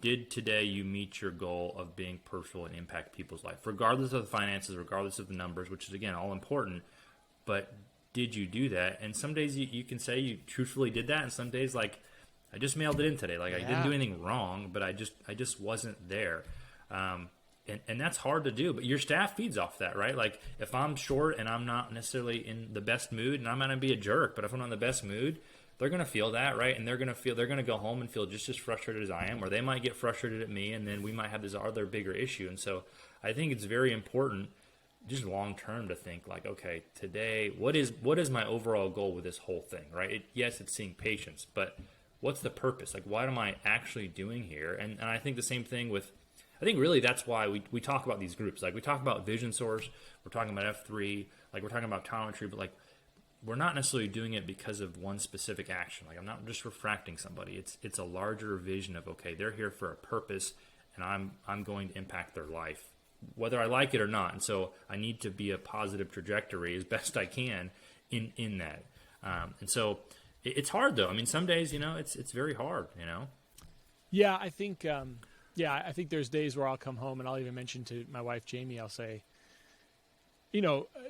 did today you meet your goal of being purposeful and impact people's life, regardless of the finances, regardless of the numbers, which is again all important, but did you do that? And some days you can say you truthfully did that, and some days like I just mailed it in today, like I didn't do anything wrong, but I just wasn't there. And that's hard to do, but your staff feeds off that, right? Like if I'm short and I'm not necessarily in the best mood, and I'm going to be a jerk, but if I'm not in the best mood, they're going to feel that, right? And they're going to go home and feel just as frustrated as I am, or they might get frustrated at me, and then we might have this other bigger issue. And so I think it's very important just long term to think like, okay, today, what is my overall goal with this whole thing, right? Yes, it's seeing patients, but what's the purpose? Like, what am I actually doing here? And I think the same thing with, I think really that's why we talk about these groups. Like we talk about Vision Source, we're talking about F3, like we're talking about Tometry, but like we're not necessarily doing it because of one specific action. Like I'm not just refracting somebody. It's a larger vision of, okay, they're here for a purpose, and I'm going to impact their life, whether I like it or not. And so I need to be a positive trajectory as best I can in that. And so it's hard though. I mean, some days, it's very hard, Yeah, I think I think there's days where I'll come home and I'll even mention to my wife, Jamie, I'll say,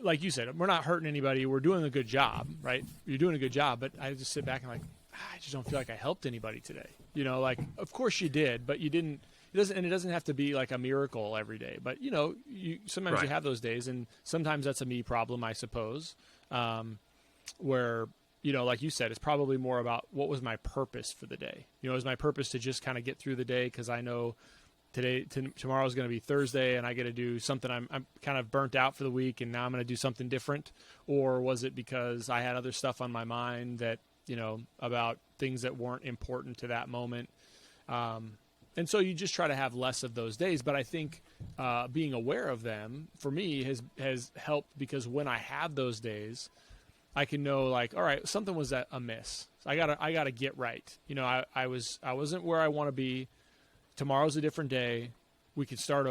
like you said, we're not hurting anybody. We're doing a good job, right? You're doing a good job. But I just sit back and like, I just don't feel like I helped anybody today. Like, of course you did, but you didn't. It doesn't have to be like a miracle every day. But, sometimes Right. you have those days. And sometimes that's a me problem, I suppose, where, like you said, it's probably more about what was my purpose for the day. Is my purpose to just kind of get through the day because I know tomorrow is going to be Thursday and I get to do something. I'm kind of burnt out for the week and now I'm going to do something different. Or was it because I had other stuff on my mind that, about things that weren't important to that moment? And so you just try to have less of those days. But I think being aware of them for me has helped, because when I have those days, I can know like, all right, something was amiss. I gotta get right. I wasn't where I want to be. Tomorrow's a different day. We could start over.